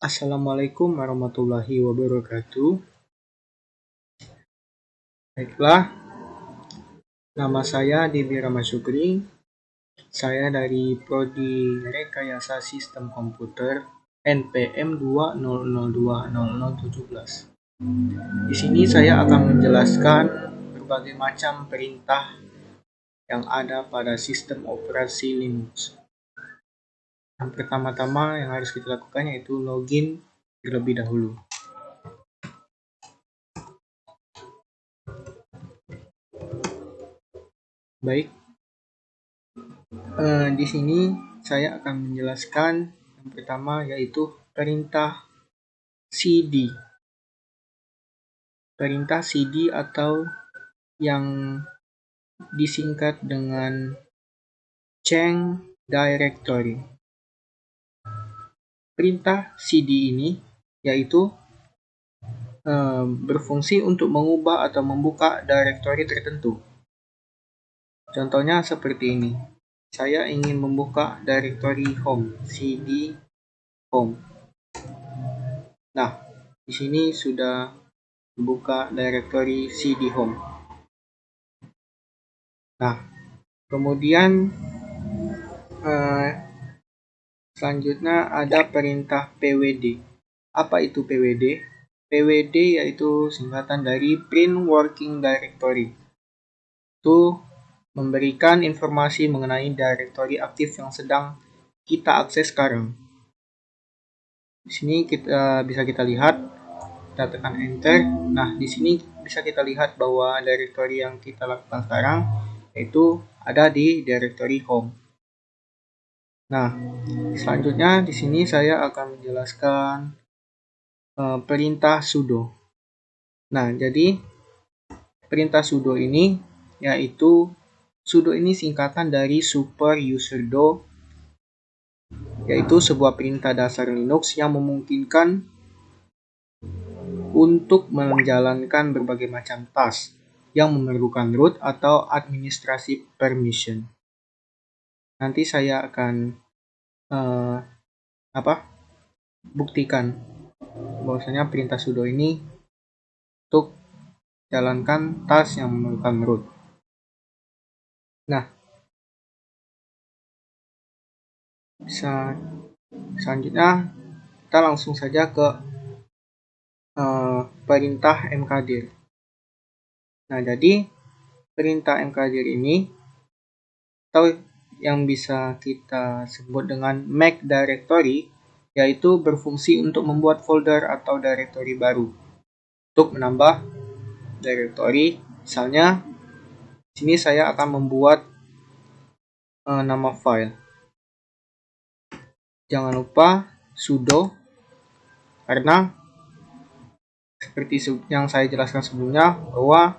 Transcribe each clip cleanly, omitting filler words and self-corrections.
Assalamualaikum warahmatullahi wabarakatuh. Baiklah, nama saya Debi Rama Syukri. Saya dari Prodi Rekayasa Sistem Komputer NPM 2002017. Di sini saya akan menjelaskan berbagai macam perintah yang ada pada sistem operasi Linux. Yang pertama-tama yang harus kita lakukan yaitu login terlebih dahulu. Baik, di sini saya akan menjelaskan yang pertama yaitu perintah cd. Perintah cd atau yang disingkat dengan change directory. Perintah cd ini yaitu berfungsi untuk mengubah atau membuka directory tertentu. Contohnya seperti ini. Saya ingin membuka directory home, cd home. Nah, di sini sudah buka directory cd home. Nah, kemudian selanjutnya ada perintah pwd. Apa itu pwd? PWD yaitu singkatan dari print working directory. Itu memberikan informasi mengenai directory aktif yang sedang kita akses sekarang. Di sini bisa kita lihat, kita tekan enter. Nah, di sini bisa kita lihat bahwa directory yang kita lakukan sekarang yaitu ada di directory home. Nah, selanjutnya di sini saya akan menjelaskan perintah sudo. Nah, jadi perintah sudo ini yaitu sudo ini singkatan dari super user do, yaitu sebuah perintah dasar Linux yang memungkinkan untuk menjalankan berbagai macam task yang memerlukan root atau administrasi permission. Nanti saya akan buktikan bahwasanya perintah sudo ini untuk jalankan task yang memerlukan root. Nah, selanjutnya kita langsung saja ke perintah mkdir. Nah, jadi perintah mkdir ini atau yang bisa kita sebut dengan make directory yaitu berfungsi untuk membuat folder atau directory baru untuk menambah directory. Misalnya sini saya akan membuat nama file. Jangan lupa sudo, karena seperti yang saya jelaskan sebelumnya bahwa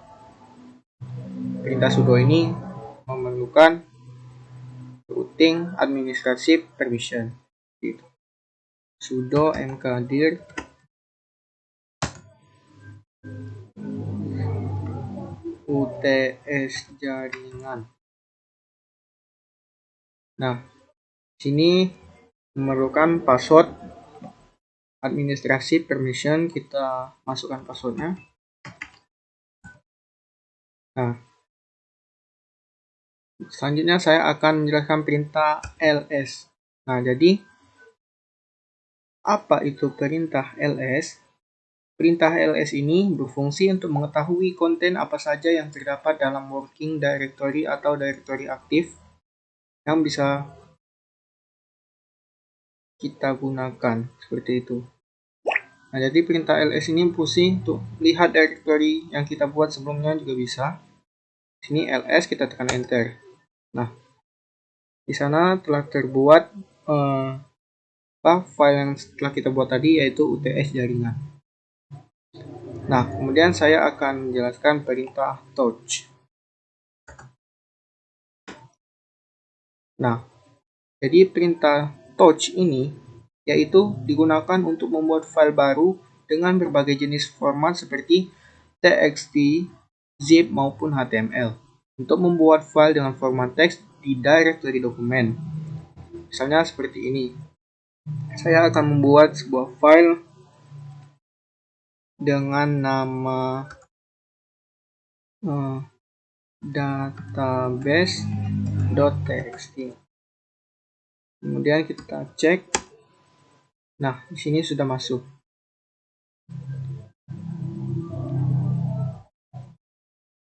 perintah sudo ini memerlukan routing administrative permission. Gitu. Sudo mkdir uts jaringan. Nah, sini memerlukan password administrasi permission, kita masukkan passwordnya. Nah, selanjutnya saya akan menjelaskan perintah ls. Nah, jadi apa itu perintah ls? Perintah ls ini berfungsi untuk mengetahui konten apa saja yang terdapat dalam working directory atau directory aktif yang bisa kita gunakan, seperti itu. Nah, jadi perintah ls ini berfungsi untuk lihat directory yang kita buat sebelumnya juga bisa. Sini ls, kita tekan enter. Nah, di sana telah terbuat file yang setelah kita buat tadi, yaitu uts jaringan. Nah, kemudian saya akan menjelaskan perintah touch. Nah, jadi perintah touch ini yaitu digunakan untuk membuat file baru dengan berbagai jenis format seperti txt, zip, maupun html. Untuk membuat file dengan format teks di directory dokumen. Misalnya seperti ini. Saya akan membuat sebuah file dengan nama database.txt. Kemudian kita cek. Nah, di sini sudah masuk.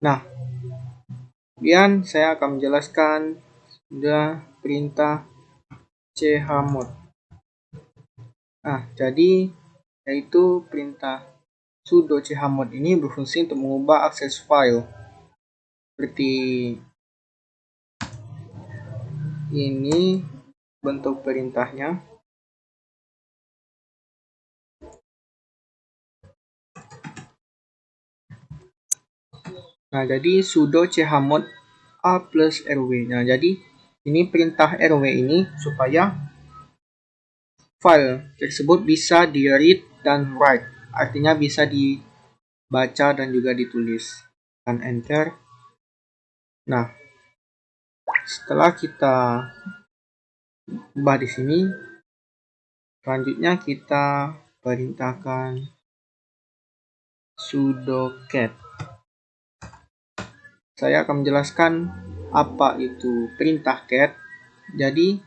Nah, kemudian saya akan menjelaskan sudah perintah chmod. Nah, jadi yaitu perintah sudo chmod ini berfungsi untuk mengubah akses file seperti ini bentuk perintahnya. Nah, jadi sudo chmod a plus rw. Nah, jadi ini perintah rw ini supaya file tersebut bisa di read dan write. Artinya bisa dibaca dan juga ditulis. Dan enter. Nah, setelah kita ubah di sini, selanjutnya kita perintahkan sudo cat. Saya akan menjelaskan apa itu perintah cat. Jadi,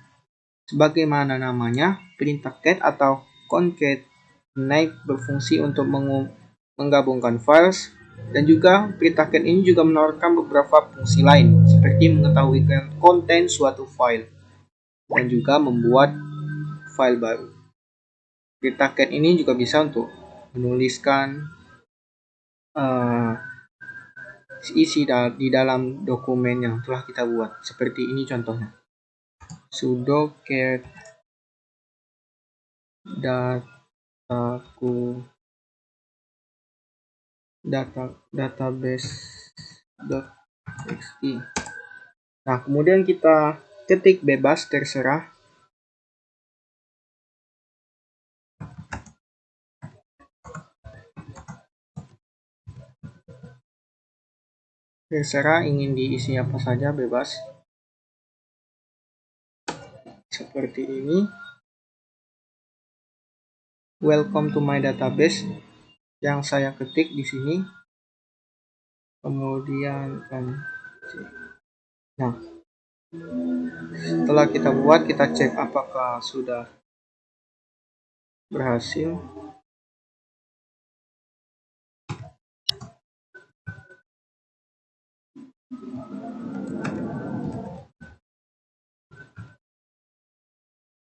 sebagaimana namanya, perintah cat atau concatenate berfungsi untuk menggabungkan files, dan juga perintah cat ini juga menawarkan beberapa fungsi lain, seperti mengetahui konten suatu file, dan juga membuat file baru. Perintah cat ini juga bisa untuk menuliskan isi di dalam dokumen yang telah kita buat. Seperti ini contohnya. Sudo cat database.txt. Nah, kemudian kita ketik bebas terserah. Terserah ingin diisi apa saja, bebas. Seperti ini. Welcome to my database yang saya ketik di sini. Kemudian nah, setelah kita buat, kita cek apakah sudah berhasil.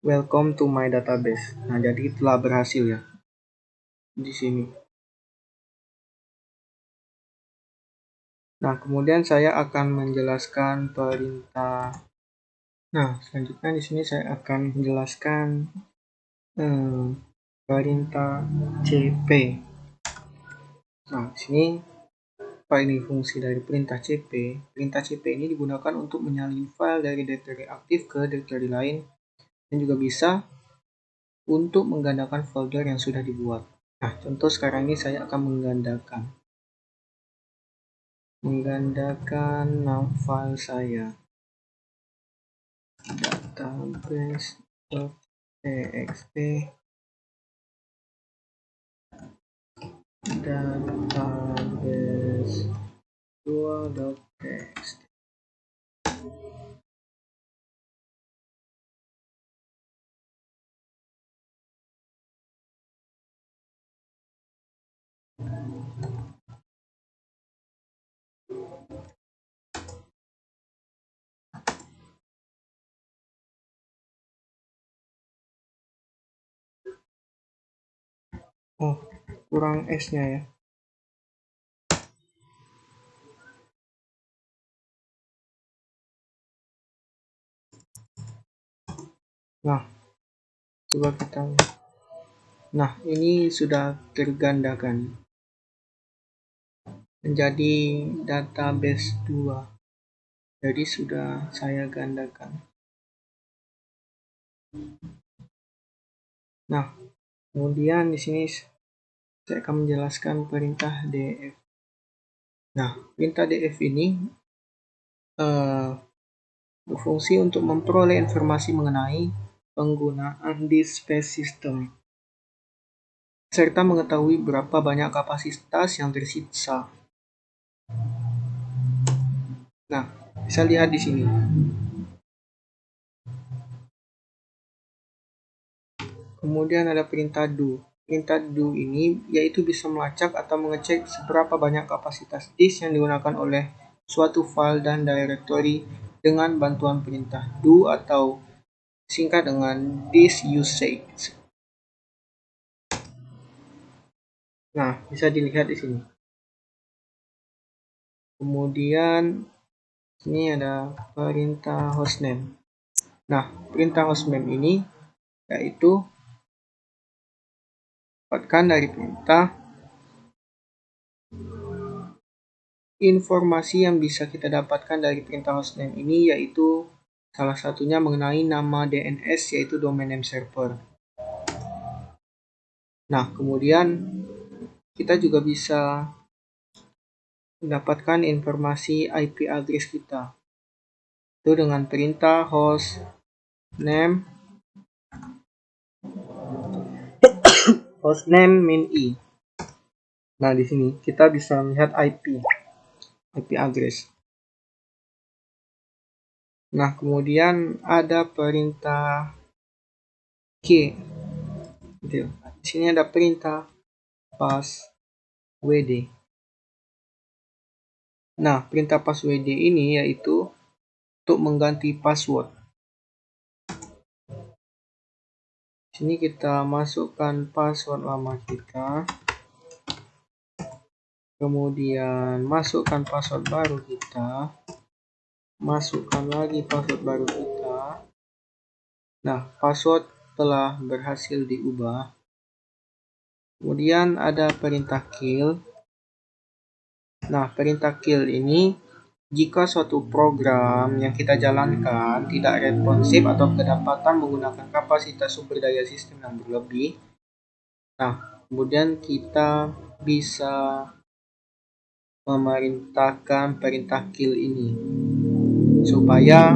Welcome to my database. Nah, jadi telah berhasil ya di sini. Nah, kemudian saya akan menjelaskan perintah. Nah, selanjutnya di sini saya akan menjelaskan perintah cp. Nah, di sini apa ini fungsi dari perintah cp? Perintah cp ini digunakan untuk menyalin file dari direktori aktif ke direktori lain, dan juga bisa untuk menggandakan folder yang sudah dibuat. Nah, contoh sekarang ini saya akan menggandakan nama file saya, database.txt, database2.txt. Oh, kurang S-nya ya. Nah, coba kita lihat. Nah, ini sudah tergandakan menjadi database 2. Jadi sudah saya gandakan. Nah, kemudian di sini saya akan menjelaskan perintah df. Nah, perintah df ini berfungsi untuk memperoleh informasi mengenai penggunaan disk space system. serta mengetahui berapa banyak kapasitas yang tersisa. Nah, bisa lihat di sini. Kemudian ada perintah do. Perintah do ini yaitu bisa melacak atau mengecek seberapa banyak kapasitas disk yang digunakan oleh suatu file dan directory dengan bantuan perintah do atau singkat dengan disk usage. Nah, bisa dilihat di sini. Kemudian ini ada perintah hostname. Nah, perintah hostname ini yaitu dapatkan dari perintah informasi yang bisa kita dapatkan dari perintah hostname ini yaitu salah satunya mengenai nama DNS yaitu domain name server. Nah, kemudian kita juga bisa mendapatkan informasi IP address kita. Itu dengan perintah hostname min i. Nah, di sini kita bisa melihat IP address. Nah, kemudian ada perintah key. Di sini ada perintah passwd. Nah, perintah passwd ini yaitu untuk mengganti password. Sini kita masukkan password lama kita. Kemudian masukkan password baru kita. Masukkan lagi password baru kita. Nah, password telah berhasil diubah. Kemudian ada perintah kill. Nah, perintah kill ini jika suatu program yang kita jalankan tidak responsif atau kedapatan menggunakan kapasitas sumber daya sistem yang berlebih, nah, kemudian kita bisa memerintahkan perintah kill ini supaya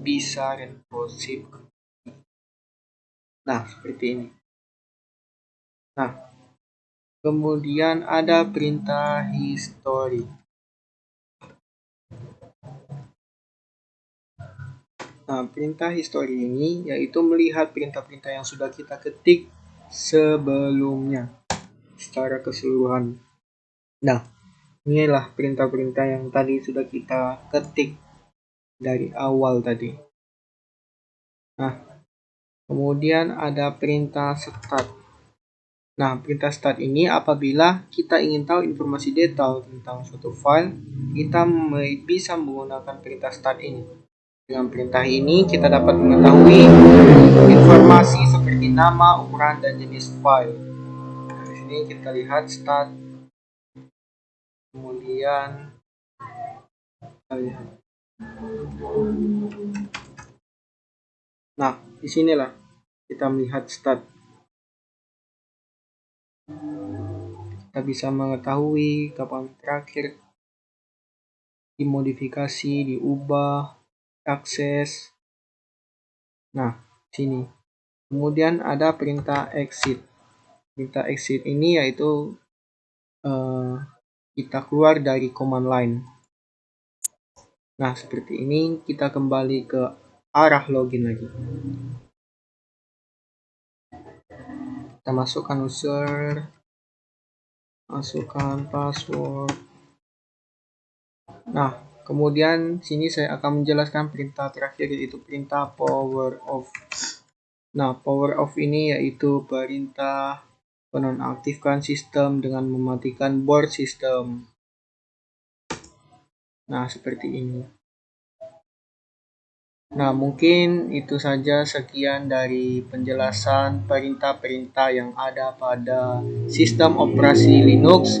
bisa responsif. Nah, seperti ini. Nah, kemudian ada perintah history. Nah, perintah history ini yaitu melihat perintah-perintah yang sudah kita ketik sebelumnya secara keseluruhan. Nah, inilah perintah-perintah yang tadi sudah kita ketik dari awal tadi. Nah, kemudian ada perintah start. Nah, perintah start ini apabila kita ingin tahu informasi detail tentang suatu file, kita bisa menggunakan perintah start ini. Dengan perintah ini kita dapat mengetahui informasi seperti nama, ukuran, dan jenis file. Nah, di sini kita lihat start. Kemudian kita lihat. Nah, disinilah kita melihat start. Kita bisa mengetahui kapan terakhir dimodifikasi, diubah, akses. Nah, sini. Kemudian ada perintah exit. Perintah exit ini yaitu kita keluar dari command line. Nah, seperti ini kita kembali ke arah login lagi. Kita masukkan user, masukkan password. Nah, kemudian sini saya akan menjelaskan perintah terakhir yaitu perintah power off. Nah, power off ini yaitu perintah penonaktifkan sistem dengan mematikan board sistem. Nah, seperti ini. Nah, mungkin itu saja sekian dari penjelasan perintah-perintah yang ada pada sistem operasi Linux.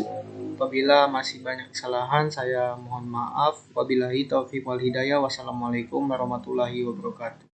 Apabila masih banyak kesalahan, saya mohon maaf. Wabillahi taufiq wal hidayah. Wassalamualaikum warahmatullahi wabarakatuh.